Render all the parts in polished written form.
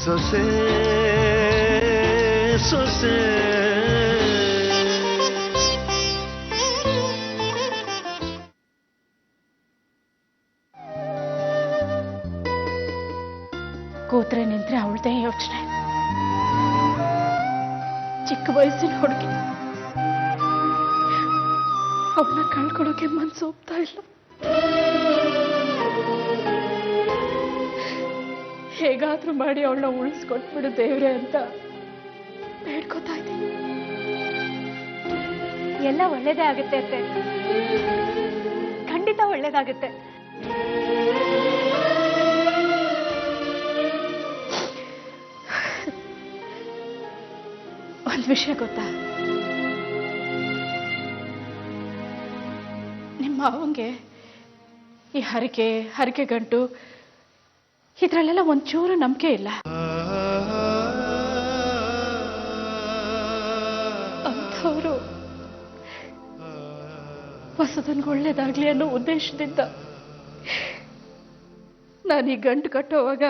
ಸೊಸೆ ಸೊಸೆ ಕೂತ್ರೆ ನಿಂತ್ರೆ ಅವಳದೇ ಯೋಚನೆ. ಚಿಕ್ಕ ವಯಸ್ಸಿನ ಹುಡುಗಿ, ಅವಳನ್ನ ಕಳ್ಕೊಳ್ಳೋಕೆ ಮನ್ಸು ಹೋಗ್ತಾ ಇಲ್ಲ. ಹೇಗಾದ್ರೂ ಮಾಡಿ ಅವಳನ್ನ ಉಳಿಸ್ಕೊಟ್ಬಿಡು ದೇವ್ರೆ ಅಂತ ಬೇಡ್ಕೋತಾ ಇದ್ದೀನಿ. ಎಲ್ಲ ಒಳ್ಳೇದೇ ಆಗುತ್ತೆ ಅತ್ತೆ, ಖಂಡಿತ ಒಳ್ಳೇದಾಗುತ್ತೆ. ಒಂದು ವಿಷಯ ಗೊತ್ತಾ, ನಿಮ್ಮ ಮಾವಂಗೆ ಈ ಹರಕೆ ಗಂಟು ಇದ್ರಲ್ಲೆಲ್ಲ ಒಂಚೂರು ನಂಬಿಕೆ ಇಲ್ಲ. ಅಂಥವ್ರು ಹೊಸದನ್ಗೆ ಒಳ್ಳೇದಾಗ್ಲಿ ಅನ್ನೋ ಉದ್ದೇಶದಿಂದ ನಾನು ಈ ಗಂಟು ಕಟ್ಟೋವಾಗ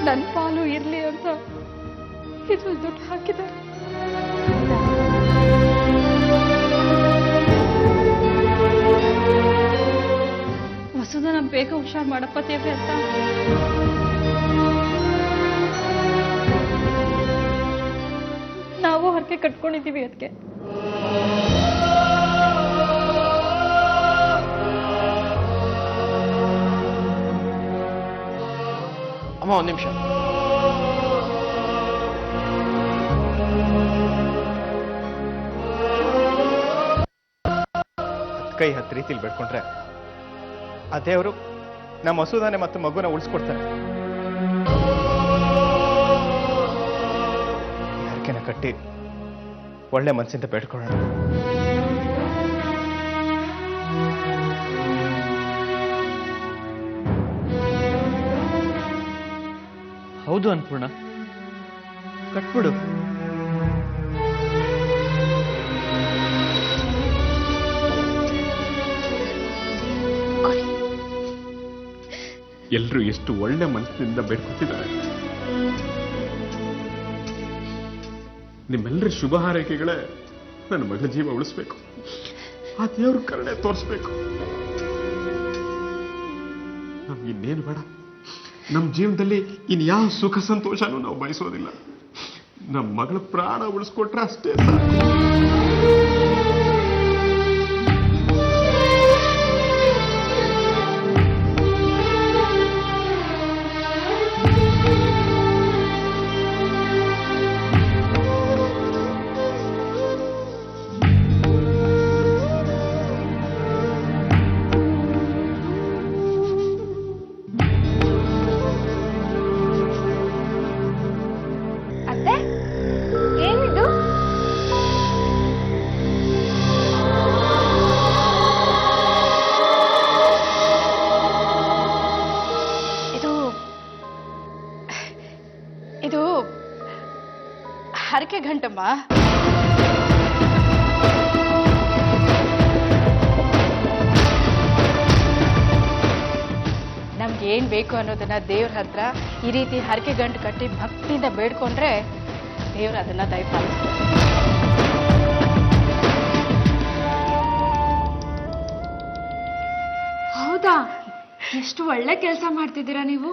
ನನ್ನ ಪಾಲು ಇರ್ಲಿ ಅಂತ ಇದ್ರಲ್ಲಿ ದುಡ್ಡು ಹಾಕಿದ್ದಾರೆ. ವಸುಧನ ಬೇಗ ಹುಷಾರ್ ಮಾಡಪ್ಪ ದೇವ್ರೆ ಅಂತ ನಾವು ಹರಕೆ ಕಟ್ಕೊಂಡಿದ್ದೀವಿ. ಅದಕ್ಕೆ ಅಮ್ಮ ಒಂದು ನಿಮಿಷ. ಕೈ ಹತ್ತು ರೀತಿಲಿ ಬೇಡ್ಕೊಂಡ್ರೆ ಆ ದೇವರು ನಮ್ಮ ಮಸೂದಾನೆ ಮತ್ತು ಮಗುನ ಉಳಿಸ್ಕೊಡ್ತಾನೆ. ಹರಕೆನ ಕಟ್ಟಿ ಒಳ್ಳೆ ಮನಸ್ಸಿಂದ ಬೇಡ್ಕೊಳ್ಳೋಣ. ಹೌದು ಅನ್ಪೂರ್ಣ, ಕಟ್ಬಿಡು. ಎಲ್ಲರೂ ಎಷ್ಟು ಒಳ್ಳೆ ಮನಸ್ಸಿನಿಂದ ಬೇಡ್ಕೊತಿದ್ದಾರೆ. ನಿಮ್ಮೆಲ್ಲರ ಶುಭ ಹಾರೈಕೆಗಳೇ ನನ್ನ ಮಗಳ ಜೀವ ಉಳಿಸ್ಬೇಕು, ಆ ದೇವ್ರ ಕರುಣೆ ತೋರಿಸ್ಬೇಕು. ನಮ್ಗಿನ್ನೇನು ಬೇಡ, ನಮ್ಮ ಜೀವನದಲ್ಲಿ ಇನ್ಯಾವ ಸುಖ ಸಂತೋಷನೂ ನಾವು ಬಯಸೋದಿಲ್ಲ. ನಮ್ಮ ಮಗಳ ಪ್ರಾಣ ಉಳಿಸ್ಕೊಟ್ರೆ ಅಷ್ಟೇ ಸಾಕು. ಇದು ಹರಕೆ ಗಂಟಮ್ಮ. ನಮ್ಗೇನ್ ಬೇಕು ಅನ್ನೋದನ್ನ ದೇವ್ರ ಹತ್ರ ಈ ರೀತಿ ಹರಕೆ ಗಂಟು ಕಟ್ಟಿ ಭಕ್ತಿಯಿಂದ ಬೇಡ್ಕೊಂಡ್ರೆ ದೇವ್ರ ಅದನ್ನ ದಯಪಾಲಿಸ್ತಾರೆ. ಹೌದಾ? ಎಷ್ಟು ಒಳ್ಳೆ ಕೆಲಸ ಮಾಡ್ತಿದ್ದೀರಾ ನೀವು.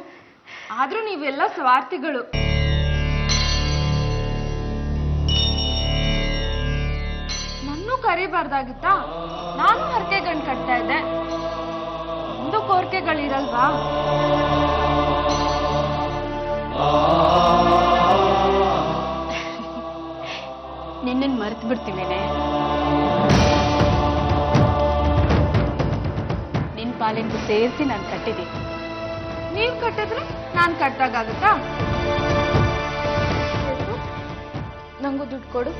ಆದ್ರೂ ನೀವೆಲ್ಲ ಸ್ವಾರ್ಥಿಗಳು. ನನ್ನೂ ಕರಿಬಾರ್ದಾಗಿತ್ತಾ? ನಾನು ಹರಕೆ ಗಂಟು ಕಟ್ತಾ ಇದ್ದೆ. ಒಂದು ಕೋರಿಕೆಗಳಿರಲ್ವಾ? ನಿನ್ನನ್ನು ಮರೆತು ಬಿಡ್ತೀವೇನೆ. ನಿನ್ ಪಾಲಿಂದು ಸೇರಿಸಿ ನಾನು ಕಟ್ಟಿದ್ದೀನಿ. ನೀವ್ ಕಟ್ಟಿದ್ರೆ ನಾನ್ ಕಟ್ಟಾಗತ್ತಾ? ನಂಗೂ ದುಡ್ಡು ಕೊಡು.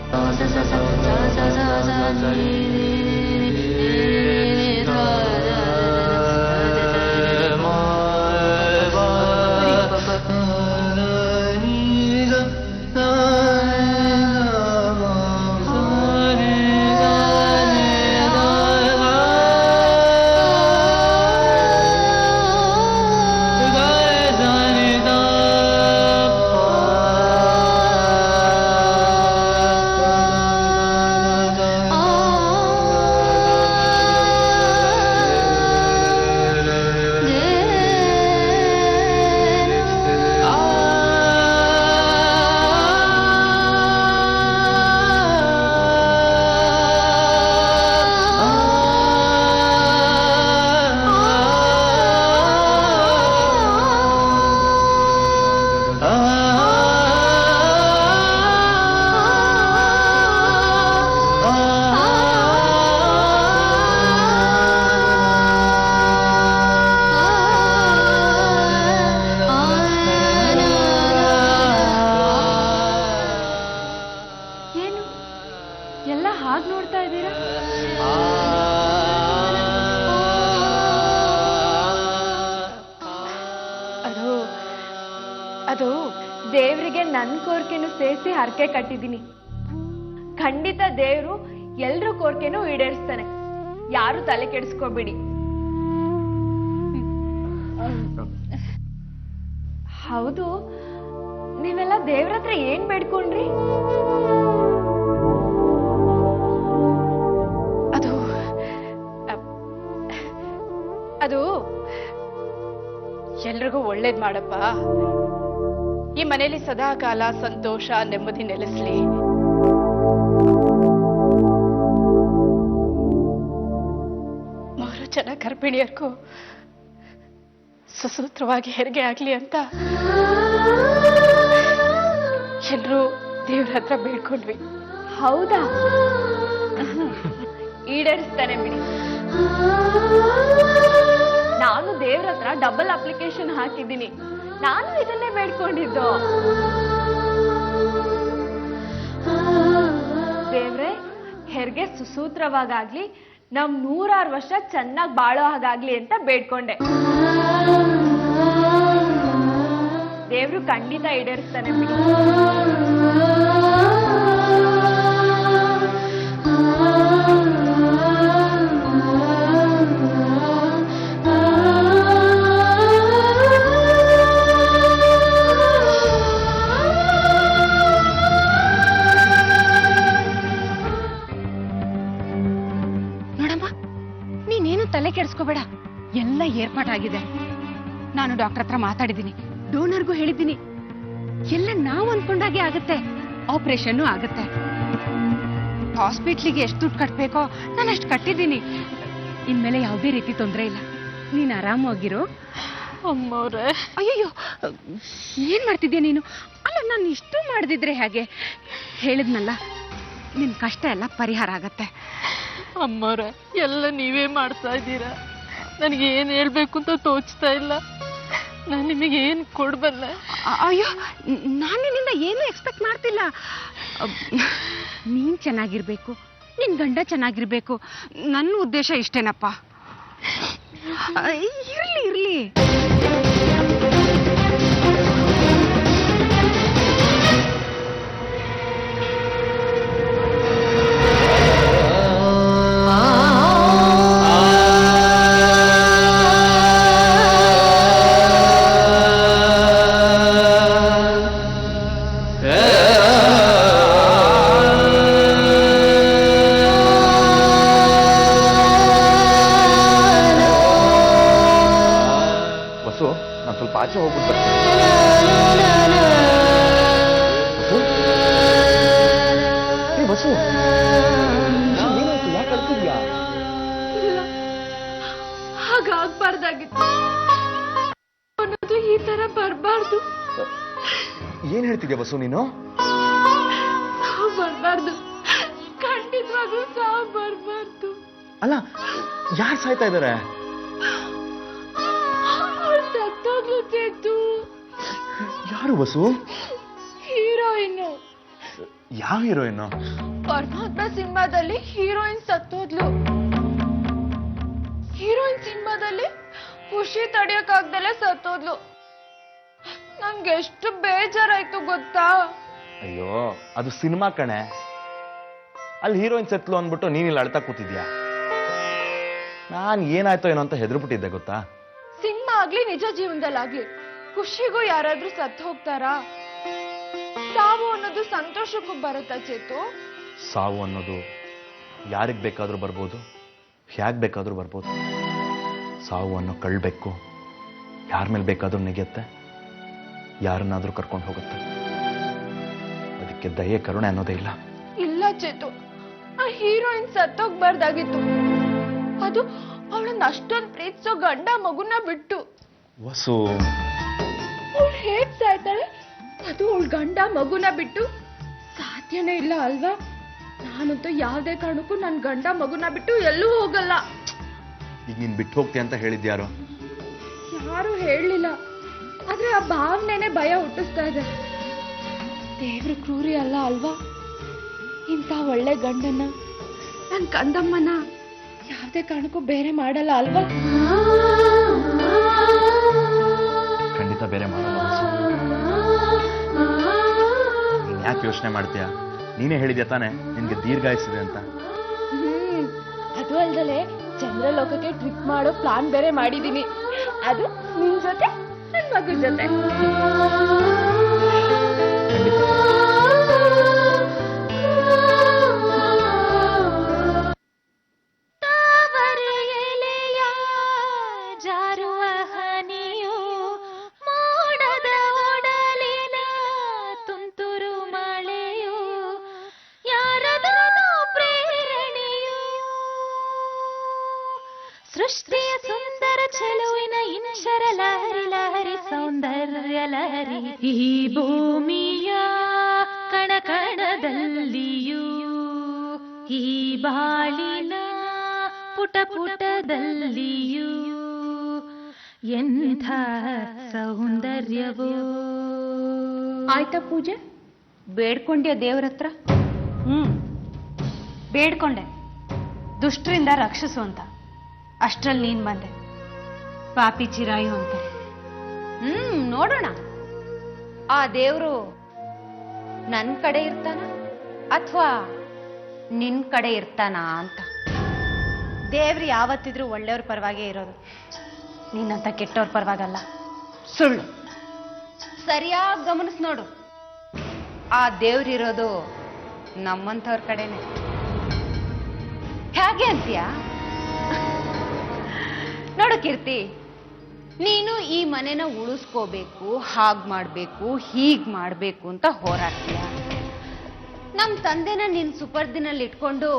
ಅದು ದೇವ್ರಿಗೆ ನನ್ನ ಕೋರಿಕೆನೂ ಸೇರಿಸಿ ಹರಕೆ ಕಟ್ಟಿದ್ದೀನಿ. ಖಂಡಿತ ದೇವ್ರು ಎಲ್ರ ಕೋರಿಕೆನೂ ಈಡೇರಿಸ್ತಾನೆ. ಯಾರು ತಲೆ ಕೆಡಿಸ್ಕೋಬೇಡಿ. ಹೌದು, ನೀವೆಲ್ಲ ದೇವ್ರ ಹತ್ರ ಏನ್ ಬೇಡ್ಕೊಂಡ್ರಿ? ಅದು ಅದು ಎಲ್ರಿಗೂ ಒಳ್ಳೇದ್ ಮಾಡಪ್ಪ. ಈ ಮನೆಯಲ್ಲಿ ಸದಾ ಕಾಲ ಸಂತೋಷ ನೆಮ್ಮದಿ ನೆಲೆಸ್ಲಿ. ಮೂರು ಜನ ಗರ್ಭಿಣಿಯರ್ಗೂ ಸುಸೂತ್ರವಾಗಿ ಹೆರಿಗೆ ಆಗ್ಲಿ ಅಂತ ಎಲ್ರೂ ದೇವ್ರ ಹತ್ರ ಬೇಡ್ಕೊಂಡ್ವಿ. ಹೌದಾ? ಈಡೇರಿಸ್ತಾನೆ ಬಿಡಿ. ನಾನು ದೇವ್ರ ಹತ್ರ ಡಬಲ್ ಅಪ್ಲಿಕೇಶನ್ ಹಾಕಿದ್ದೀನಿ. ನಾನು ಇದನ್ನೇ ಬೇಡ್ಕೊಂಡಿದ್ದು. ದೇವ್ರೆ, ಹೆರಿಗೆ ಸುಸೂತ್ರವಾಗ್ಲಿ, ನಮ್ 106 ವರ್ಷ ಚೆನ್ನಾಗಿ ಬಾಳೋ ಹಾಗಾಗ್ಲಿ ಅಂತ ಬೇಡ್ಕೊಂಡೆ. ದೇವ್ರು ಖಂಡಿತ ಈಡೇರಿಸ್ತಾನೆ ಬಿಡಿ. ತಲೆ ಕೆಡಿಸ್ಕೋಬೇಡ, ಎಲ್ಲ ಏರ್ಪಾಟಾಗಿದೆ. ನಾನು ಡಾಕ್ಟರ್ ಹತ್ರ ಮಾತಾಡಿದ್ದೀನಿ, ಡೋನರ್ಗೂ ಹೇಳಿದ್ದೀನಿ. ಎಲ್ಲ ನಾವು ಅನ್ಕೊಂಡಾಗೆ ಆಗತ್ತೆ, ಆಪರೇಷನ್ ಆಗತ್ತೆ. ಹಾಸ್ಪಿಟ್ಲಿಗೆ ಎಷ್ಟು ದುಡ್ಡು ಕಟ್ಬೇಕೋ ನಾನು ಅಷ್ಟು ಕಟ್ಟಿದ್ದೀನಿ. ಇನ್ಮೇಲೆ ಯಾವುದೇ ರೀತಿ ತೊಂದರೆ ಇಲ್ಲ, ನೀನ್ ಆರಾಮಾಗಿರೋ. ಅಮ್ಮವ್ರೆ, ಅಯ್ಯಯ್ಯೋ ಏನ್ ಮಾಡ್ತಿದ್ಯಾ ನೀನು? ಅಲ್ಲ, ನಾನು ಇಷ್ಟು ಮಾಡದಿದ್ರೆ ಹೇಗೆ? ಹೇಳಿದ್ನಲ್ಲ, ನಿನ್ ಕಷ್ಟ ಎಲ್ಲ ಪರಿಹಾರ ಆಗತ್ತೆ. ಅಮ್ಮವ್ರ, ಎಲ್ಲ ನೀವೇ ಮಾಡ್ತಾ ಇದ್ದೀರಾ. ನನಗೆ ಏನ್ ಹೇಳ್ಬೇಕು ಅಂತ ತೋಚ್ತಾ ಇಲ್ಲ. ನಾನು ನಿಮಗೆ ಏನ್ ಕೊಡ್ಬಲ್ಲ? ಅಯ್ಯೋ, ನಾನು ನಿನ್ನಿಂದ ಏನು ಎಕ್ಸ್ಪೆಕ್ಟ್ ಮಾಡ್ತಿಲ್ಲ. ನೀನ್ ಚೆನ್ನಾಗಿರ್ಬೇಕು, ನಿನ್ ಗಂಡ ಚೆನ್ನಾಗಿರ್ಬೇಕು, ನನ್ನ ಉದ್ದೇಶ ಇಷ್ಟೇನಪ್ಪ. ಇರ್ಲಿ ಇರ್ಲಿ. ಆಚೆ ಹೋಗ್ಬಿಟ್ಟು ಬಸ್ಸು, ಯಾಕೆ ಕಳ್ತಿದ್ಯಾ? ಇಲ್ಲ, ಹಾಗಾಗ್ಬಾರ್ದಾಗಿತ್ತು. ಅನ್ನೋದು ಈ ತರ ಬರ್ಬಾರ್ದು. ಏನ್ ಹೇಳ್ತಿದ್ಯಾ ಬಸ್ಸು ನೀನು? ಸಾವು ಬರ್ಬಾರ್ದು, ಖಂಡಿತವಾಗ್ಲೂ ಸಾವು ಬರ್ಬಾರ್ದು. ಅಲ್ಲ, ಯಾರು ಸಾಯ್ತಾ ಇದಾರೆ? ಸತ್ತೋಗ್ಲು ಚೇತು. ಯಾರು ಬಸ್ಸು? ಹೀರೋಯಿನ್. ಯಾವ ಹೀರೋಯಿನ್? ಪರಮಾತ್ಮ ಸಿನಿಮಾದಲ್ಲಿ ಹೀರೋಯಿನ್ ಸತ್ತೋದ್ಲು. ಹೀರೋಯಿನ್ ಸಿನಿಮಾದಲ್ಲಿ ಖುಷಿ ತಡೆಯಕ್ಕಾಗ್ದಲೆ ಸತ್ತೋದ್ಲು. ನಂಗೆ ಎಷ್ಟು ಬೇಜಾರಾಯ್ತು ಗೊತ್ತಾ? ಅಯ್ಯೋ, ಅದು ಸಿನಿಮಾ ಕಣೆ. ಅಲ್ಲಿ ಹೀರೋಯಿನ್ ಸತ್ಲು ಅಂದ್ಬಿಟ್ಟು ನೀನಿಲ್ಲಿ ಅಳ್ತಾ ಕೂತಿದ್ಯಾ. ನಾನ್ ಏನಾಯ್ತೋ ಏನೋ ಅಂತ ಹೆದರ್ಬಿಟ್ಟಿದ್ದೆ ಗೊತ್ತಾ. ಸಿನಿಮಾ ಆಗ್ಲಿ ನಿಜ ಜೀವನದಲ್ಲಾಗ್ಲಿ ಖುಷಿಗೂ ಯಾರಾದ್ರೂ ಸತ್ತು ಹೋಗ್ತಾರಾ? ಸಾವು ಅನ್ನೋದು ಸಂತೋಷಕ್ಕೂ ಬರುತ್ತಾ ಚೇತು? ಸಾವು ಅನ್ನೋದು ಯಾರಿಗ್ ಬೇಕಾದ್ರೂ ಬರ್ಬೋದು, ಹೇಗ್ ಬೇಕಾದ್ರೂ ಬರ್ಬೋದು. ಸಾವು ಅನ್ನೋ ಕಳ್ಬೇಕು ಯಾರ ಮೇಲೆ ಬೇಕಾದ್ರೂ ನೆಗೆಯುತ್ತೆ, ಯಾರನ್ನಾದ್ರೂ ಕರ್ಕೊಂಡು ಹೋಗುತ್ತೆ. ಅದಕ್ಕೆ ದಯೆ ಕರುಣೆ ಅನ್ನೋದೇ ಇಲ್ಲ. ಇಲ್ಲ ಚೇತು, ಆ ಹೀರೋಯಿನ್ ಸತ್ತೋಗ್ಬಾರ್ದಾಗಿತ್ತು. ಅದು ಅವಳನ್ನ ಅಷ್ಟೊಂದು ಪ್ರೀತಿಸೋ ಗಂಡ ಮಗುನ ಬಿಟ್ಟು. ವಸು, ಅವಳು ಹೇಗ್ ಸಾಯ್ತಾಳೆ? ಅದು ಅವಳ ಗಂಡ ಮಗುನ ಬಿಟ್ಟು ಸಾಧ್ಯನೇ ಇಲ್ಲ ಅಲ್ವಾ? ನಾನಂತೂ ಯಾವ್ದೇ ಕಾರಣಕ್ಕೂ ನನ್ ಗಂಡ ಮಗುನ ಬಿಟ್ಟು ಎಲ್ಲೂ ಹೋಗಲ್ಲ. ಈಗ ನೀನ್ ಬಿಟ್ಟು ಹೋಗ್ತೀಯ ಅಂತ ಹೇಳಿದ್ಯಾರು? ಯಾರು ಹೇಳಲಿಲ್ಲ, ಆದ್ರೆ ಆ ಭಾವನೆನೇ ಭಯ ಹುಟ್ಟಿಸ್ತಾ ಇದೆ. ದೇವ್ರ ಕ್ರೂರಿ ಅಲ್ಲ ಅಲ್ವಾ? ಇಂಥ ಒಳ್ಳೆ ಗಂಡನ್ನ, ನನ್ ಕಂದಮ್ಮನ ಯಾವ್ದೇ ಕಾರಣಕ್ಕೂ ಬೇರೆ ಮಾಡಲ್ಲ ಅಲ್ವಾ? ಖಂಡಿತ ಬೇರೆ ಮಾಡಲ್ಲ ವಸು. ಯೋಚನೆ ಮಾಡ್ತೀಯ? ನೀನೇ ಹೇಳಿದ್ಯಾ ತಾನೆ ನಿನ್ಗೆ ದೀರ್ಘಾಯಿಸಿದೆ ಅಂತ. ಅದು ಅಲ್ದಲೆ ಚಂದ್ರಲೋಕಕ್ಕೆ ಟ್ರಿಪ್ ಮಾಡೋ ಪ್ಲಾನ್ ಬೇರೆ ಮಾಡಿದೀನಿ. ಅದು ನಿನ್ ಜೊತೆ ನನ್ ಮಗನ್ ಜೊತೆ. ಜಾರುವ ಹನಿಯು ಮೋಡದ ಒಡಲಿನ ತುಂತುರು ಮಳೆಯು ಯಾರದೋ ಪ್ರೇರಣೆಯು ಸೃಷ್ಟಿಯ ಸುಂದರ ಚೆಲುವಿನ ಇಂಶರ ಲಹರಿ ಲಹರಿ ಸೌಂದರ್ಯ ಲಹರಿ ಈ ಭೂಮಿಯ ಕಣಕಣದಲ್ಲಿಯೂ ಈ ಬಾಳಿನ ಪುಟ ಪುಟದಲ್ಲಿಯೂ ಎಂಥ ಸೌಂದರ್ಯವೋ. ಆಯ್ತಾ ಪೂಜೆ? ಬೇಡ್ಕೊಂಡ್ಯ ದೇವ್ರ ಹತ್ರ? ಬೇಡ್ಕೊಂಡೆ, ದುಷ್ಟರಿಂದ ರಕ್ಷಿಸು ಅಂತ. ಅಷ್ಟ್ರಲ್ಲಿ ನೀನ್ ಬಂದೆ, ಪಾಪಿ ಚಿರಾಯು ಅಂತ. ನೋಡೋಣ ಆ ದೇವ್ರು ನನ್ ಕಡೆ ಇರ್ತಾನ ಅಥವಾ ನಿನ್ ಕಡೆ ಇರ್ತಾನ ಅಂತ. ದೇವ್ರು ಯಾವತ್ತಿದ್ರೂ ಒಳ್ಳೆಯವ್ರ ಪರವಾಗೇ ಇರೋದು, ನೀನಂತ ಕೆಟ್ಟವ್ರ ಪರವಾಗಲ್ಲ. ಸುಳ್ಳು. ಸರಿಯಾಗಿ ಗಮನಿಸ್ ನೋಡು, ಆ ದೇವ್ರಿರೋದು ನಮ್ಮಂಥವ್ರ ಕಡೆನೆ. ಹೇಗೆ ಅಂತೀಯ? ನೋಡು ಕೀರ್ತಿ, ನೀನು ಈ ಮನೆನ ಉಳಿಸ್ಕೋಬೇಕು, ಹಾಗ್ ಮಾಡ್ಬೇಕು, ಹೀಗ್ ಮಾಡ್ಬೇಕು ಅಂತ ಹೋರಾಡ್ತೀಯ. ನಮ್ ತಂದೆನ ನಿನ್ ಸುಪರ್ದಿನಲ್ಲಿ ಇಟ್ಕೊಂಡು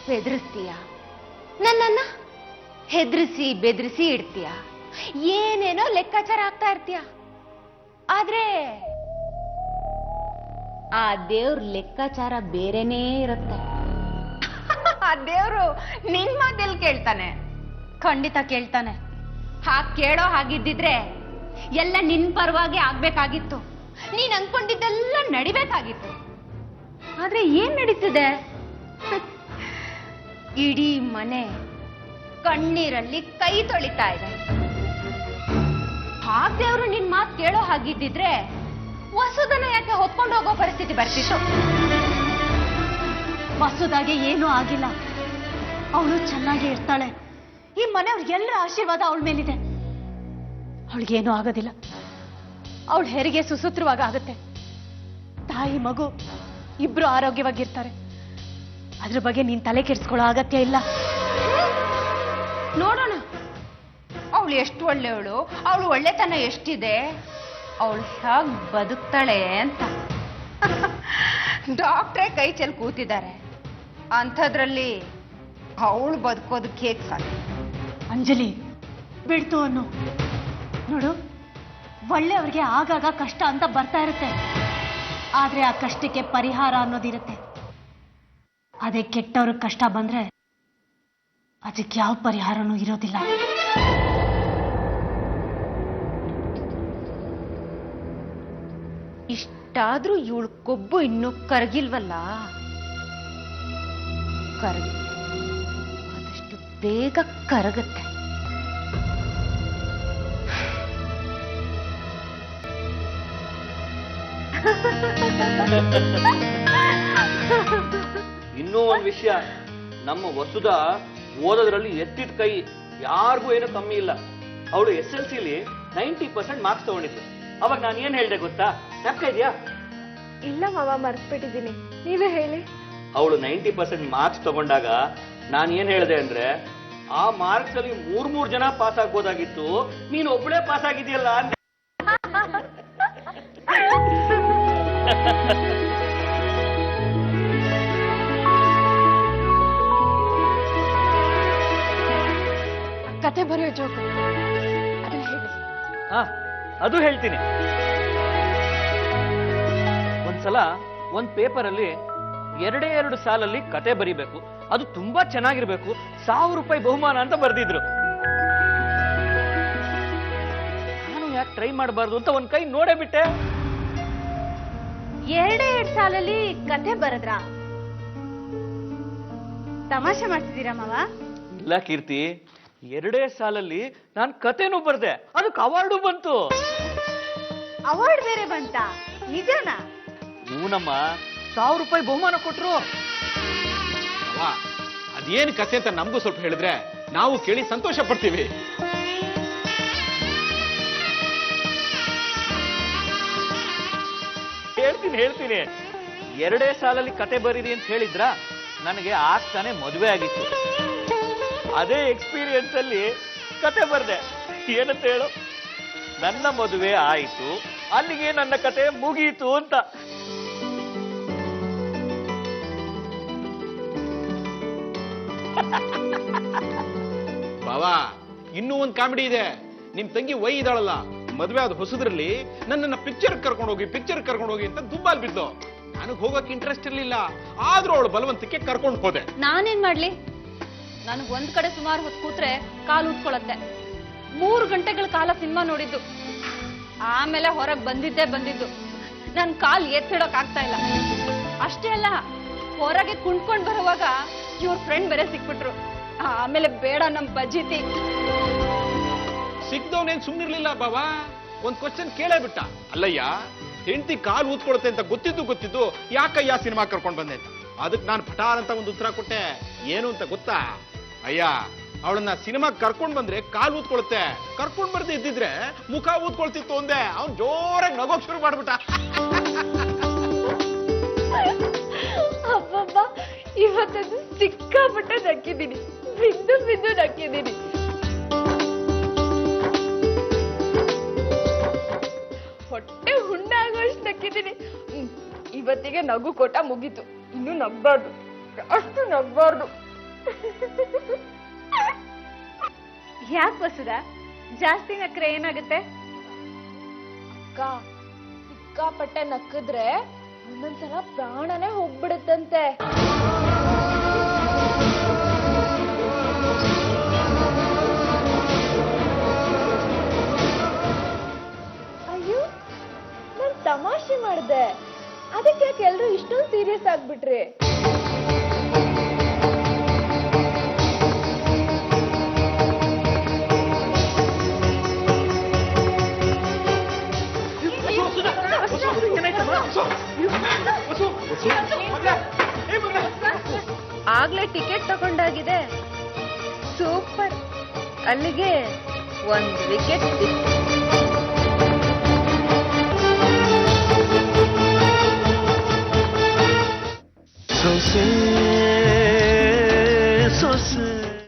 ಬೆದರಿಸ್ತೀಯ, ನನ್ನನ್ನ ಹೆದರಿಸಿ ಬೆದರಿಸಿ ಇಡ್ತೀಯ, ಏನೇನೋ ಲೆಕ್ಕಾಚಾರ ಆಗ್ತಾ ಇರ್ತೀಯ. ಆದ್ರೆ ಆ ದೇವ್ರ ಲೆಕ್ಕಾಚಾರ ಬೇರೆನೇ ಇರುತ್ತೆ. ಆ ದೇವ್ರು ನಿನ್ ಮಾತೆಲ್ಲಿ ಕೇಳ್ತಾನೆ? ಖಂಡಿತ ಕೇಳ್ತಾನೆ. ಹಾಗೆ ಕೇಳೋ ಹಾಗಿದ್ದಿದ್ರೆ ಎಲ್ಲ ನಿನ್ ಪರವಾಗಿ ಆಗ್ಬೇಕಾಗಿತ್ತು, ನೀನ್ ಅನ್ಕೊಂಡಿದ್ದೆಲ್ಲ ನಡಿಬೇಕಾಗಿತ್ತು. ಆದ್ರೆ ಏನ್ ನಡೀತಿದೆ? ಇಡೀ ಮನೆ ಕಣ್ಣೀರಲ್ಲಿ ಕೈ ತೊಳಿತಾ ಇದೆ. ಹಾಗೆ ಅವರು ನಿನ್ ಮಾತು ಕೇಳೋ ಹಾಗಿದ್ದಿದ್ರೆ ವಸುದನ ಯಾಕೆ ಹೊತ್ಕೊಂಡು ಹೋಗೋ ಪರಿಸ್ಥಿತಿ ಬರ್ತಿತ್ತು? ವಸುದಾಗೆ ಏನೂ ಆಗಿಲ್ಲ, ಅವಳು ಚೆನ್ನಾಗಿ ಇರ್ತಾಳೆ. ಈ ಮನೆಯವ್ರಿಗೆಲ್ಲರ ಆಶೀರ್ವಾದ ಅವಳ ಮೇಲಿದೆ. ಅವಳಿಗೇನೂ ಆಗೋದಿಲ್ಲ. ಅವಳ ಹೆರಿಗೆ ಸುಸೂತ್ರವಾಗಿ ಆಗುತ್ತೆ. ತಾಯಿ ಮಗು ಇಬ್ರು ಆರೋಗ್ಯವಾಗಿರ್ತಾರೆ. ಅದ್ರ ಬಗ್ಗೆ ನೀನ್ ತಲೆ ಕೆಡಿಸ್ಕೊಳ್ಳೋ ಅಗತ್ಯ ಇಲ್ಲ. ನೋಡೋಣ ಅವಳು ಎಷ್ಟು ಒಳ್ಳೆಯವಳು, ಅವಳು ಒಳ್ಳೆತನ ಎಷ್ಟಿದೆ, ಅವಳು ಹೇಗ್ ಬದುಕ್ತಾಳೆ ಅಂತ. ಡಾಕ್ಟ್ರೇ ಕೈ ಚೆಲ್ಲಿ ಕೂತಿದ್ದಾರೆ, ಅಂಥದ್ರಲ್ಲಿ ಅವಳು ಬದುಕೋದಕ್ಕೆ ಹೇಗೆ ಸಾಧ್ಯ? ಅಂಜಲಿ ಬಿಡ್ತು ಅನ್ನು ನೋಡು, ಒಳ್ಳೆಯವ್ರಿಗೆ ಆಗಾಗ ಕಷ್ಟ ಅಂತ ಬರ್ತಾ ಇರುತ್ತೆ. ಆದ್ರೆ ಆ ಕಷ್ಟಕ್ಕೆ ಪರಿಹಾರ ಅನ್ನೋದಿರುತ್ತೆ. ಅದೇ ಕೆಟ್ಟವ್ರಿಗೆ ಕಷ್ಟ ಬಂದ್ರೆ ಅದಕ್ಕೆ ಯಾವ ಪರಿಹಾರನೂ ಇರೋದಿಲ್ಲ. ಇಷ್ಟಾದ್ರೂ ಇವಳು ಕೊಬ್ಬು ಇನ್ನೂ ಕರಗಿಲ್ವಲ್ಲ? ಕರಗಿ ಆದಷ್ಟು ಬೇಗ ಕರಗತ್ತೆ. ಇನ್ನೂ ಒಂದ್ ವಿಷಯ, ನಮ್ಮ ವಸುದ ಓದೋದ್ರಲ್ಲಿ ಎತ್ತಿದ ಕೈ, ಯಾರಿಗೂ ಏನು ಕಮ್ಮಿ ಇಲ್ಲ. ಅವಳು SLCಲಿ 90% ಮಾರ್ಕ್ಸ್ ತಗೊಂಡಿದ್ದು. ಅವಾಗ ನಾನು ಏನ್ ಹೇಳ್ದೆ ಗೊತ್ತಾ? ಜ್ಞಾಪಕ ಇದೆಯಾ? ಇಲ್ಲ ಮಾವ, ಮರ್ತ್ಬಿಟ್ಟಿದ್ದೀನಿ, ನೀವೇ ಹೇಳಿ. ಅವಳು 90% ಮಾರ್ಕ್ಸ್ ತಗೊಂಡಾಗ ನಾನು ಏನ್ ಹೇಳ್ದೆ ಅಂದ್ರೆ, ಆ ಮಾರ್ಕ್ಸ್ ಅಲ್ಲಿ 3 ಜನ ಪಾಸ್ ಆಗ್ಬೋದಾಗಿತ್ತು, ನೀನು ಒಬ್ಬಳೇ ಪಾಸ್ ಆಗಿದೆಯಲ್ಲ ಅಂತ. ಕತೆ ಬರೆಯೋ ಜೋಕು ಅದನ್ನ ಹೇಳಿ. ಅದು ಹೇಳ್ತೀನಿ. ಒಂದ್ಸಲ ಒಂದ್ ಪೇಪರ್ ಅಲ್ಲಿ 2 ಸಾಲಲ್ಲಿ ಕತೆ ಬರಿಬೇಕು, ಅದು ತುಂಬಾ ಚೆನ್ನಾಗಿರ್ಬೇಕು, 1000 ರೂಪಾಯಿ ಬಹುಮಾನ ಅಂತ ಬರ್ದಿದ್ರು. ನಾನು ಯಾಕೆ ಟ್ರೈ ಮಾಡಬಾರ್ದು ಅಂತ ಒಂದ್ ಕೈ ನೋಡೇ ಬಿಟ್ಟೆ. 2 ಸಾಲಲ್ಲಿ ಕತೆ ಬರದ್ರ? ತಮಾಷೆ ಮಾಡ್ತಿದ್ದೀರಾ ಮಾವ? ಇಲ್ಲ ಕೀರ್ತಿ, 2 ಸಾಲಲ್ಲಿ ನಾನು ಕತೆನೂ ಬರ್ದೆ, ಅದಕ್ಕೆ ಅವಾರ್ಡು ಬಂತು. ಅವಾರ್ಡ್ ಬೇರೆ ಬಂತ? ನಿಜನಾ? ಹೂನಮ್ಮ, 1000 ರೂಪಾಯಿ ಬಹುಮಾನ ಕೊಟ್ರು. ಅದೇನು ಕಥೆ ಅಂತ ನಮಗೂ ಸ್ವಲ್ಪ ಹೇಳಿದ್ರೆ ನಾವು ಕೇಳಿ ಸಂತೋಷ ಪಡ್ತೀವಿ. ಹೇಳ್ತೀನಿ 2 ಸಾಲಲ್ಲಿ ಕತೆ ಬರೀರಿ ಅಂತ ಹೇಳಿದ್ರ. ನನಗೆ ಆಗ್ತಾನೆ ಮದುವೆ ಆಗಿತ್ತು. ಅದೇ ಎಕ್ಸ್ಪೀರಿಯನ್ಸ್ ಅಲ್ಲಿ ಕತೆ ಬರ್ದೆ. ಏನಂತ ಹೇಳು, ನನ್ನ ಮದುವೆ ಆಯಿತು, ಅಲ್ಲಿಗೆ ನನ್ನ ಕತೆ ಮುಗೀತು ಅಂತ. ಬಾವಾ, ಇನ್ನೂ ಒಂದು ಕಾಮಿಡಿ ಇದೆ. ನಿಮ್ ತಂಗಿ ವೈ ಇದ್ದಾಳಲ್ಲ, ಮದ್ವೆ ಆದ ಹೊಸದ್ರಲ್ಲಿ ನನ್ನನ್ನ ಪಿಕ್ಚರ್ ಕರ್ಕೊಂಡು ಹೋಗಿ ಅಂತ ದುಬ್ಬಾಲ್ ಬಿದ್ದು. ನನಗೆ ಹೋಗಕ್ಕೆ ಇಂಟ್ರೆಸ್ಟ್ ಇರ್ಲಿಲ್ಲ, ಆದ್ರೂ ಅವಳು ಬಲವಂತಕ್ಕೆ ಕರ್ಕೊಂಡು ಹೋದೆ. ನಾನೇನ್ ಮಾಡ್ಲಿ? ನನಗ್ ಒಂದ್ ಕಡೆ ಸುಮಾರು ಹೊತ್ತು ಕೂತ್ರೆ ಕಾಲು ಉಟ್ಕೊಳತ್ತೆ. 3 ಗಂಟೆಗಳ ಕಾಲ ಸಿನಿಮಾ ನೋಡಿದ್ದು, ಆಮೇಲೆ ಹೊರಗ್ ಬಂದಿದ್ದು. ನನ್ ಕಾಲ್ ಎತ್ತಿಡೋಕ್ ಆಗ್ತಾ ಇಲ್ಲ. ಅಷ್ಟೇ ಅಲ್ಲ, ಹೊರಗೆ ಕುಣ್ಕೊಂಡ್ ಬರುವಾಗ ಇವ್ರ ಫ್ರೆಂಡ್ ಬೇರೆ ಸಿಕ್ಬಿಟ್ರು. ಆಮೇಲೆ ಬೇಡ ನಮ್ ಪಜಿತಿ. ಸಿಕ್ದವನೇನ್ ಸುಮ್ನಿರ್ಲಿಲ್ಲ ಬಾವಾ, ಒಂದ್ ಕ್ವಶನ್ ಕೇಳೇ ಬಿಟ್ಟ. ಅಲ್ಲಯ್ಯ, ಹೆಂಡತಿ ಕಾಲು ಊದ್ಕೊಳುತ್ತೆ ಅಂತ ಗೊತ್ತಿದ್ದು ಯಾಕಯ್ಯ ಸಿನಿಮಾ ಕರ್ಕೊಂಡ್ ಬಂದೆ ಅಂತ. ಅದಕ್ಕೆ ನಾನು ಪಟಾರ್ ಅಂತ ಒಂದು ಉತ್ತರ ಕೊಟ್ಟೆ. ಏನು ಅಂತ ಗೊತ್ತಾ? ಅಯ್ಯ, ಅವಳನ್ನ ಸಿನಿಮಾ ಕರ್ಕೊಂಡ್ ಬಂದ್ರೆ ಕಾಲು ಊದ್ಕೊಳುತ್ತೆ, ಕರ್ಕೊಂಡ್ ಬರ್ದೆ ಇದ್ದಿದ್ರೆ ಮುಖ ಊದ್ಕೊಳ್ತಿತ್ತು ಒಂದೇ. ಅವ್ನ್ ಜೋರಾಗಿ ನಗೋಕ್ ಶುರು ಮಾಡ್ಬಿಟ್ಟ. ಅಬ್ಬಬ್ಬ, ಇವತ್ತದು ಸಿಕ್ಕಾಪಟ್ಟೆ ನಕ್ಕಿದ್ದೀನಿ, ಬಿದ್ದು ನಕ್ಕಿದ್ದೀನಿ. ಹೊಟ್ಟೆ ಹುಣ್ಣಾಗೋಷ್ಟು ನಕ್ಕಿದ್ದೀನಿ. ಇವತ್ತಿಗೆ ನಗು ಕೋಟ ಮುಗೀತು. ಇನ್ನು ನಗ್ಬಾರ್ದು, ಅಷ್ಟು ನಗ್ಬಾರ್ದು. ಯಾಕೆ ವಸುದ ಜಾಸ್ತಿ ನಕ್ರೆ ಏನಾಗುತ್ತೆ? ಅಕ್ಕ, ಸಿಕ್ಕಾಪಟ್ಟೆ ನಕ್ಕಿದ್ರೆ ಒಂದೊಂದ್ಸಲ ಪ್ರಾಣನೇ ಹೋಗ್ಬಿಡುತ್ತಂತೆ. ಅಯ್ಯೋ, ನಾನ್ ತಮಾಷೆ ಮಾಡ್ದೆ, ಅದಕ್ಕೆ ಯಾಕೆ ಎಲ್ರು ಇಷ್ಟೊಂದು ಸೀರಿಯಸ್ ಆಗ್ಬಿಟ್ರಿ? ಆಗ್ಲೇ ಟಿಕೆಟ್ ತಗೊಂಡಾಗಿದೆ. ಸೂಪರ್. ಅಲ್ಲಿಗೆ 1 ವಿಕೆಟ್. ಸೊಸೆ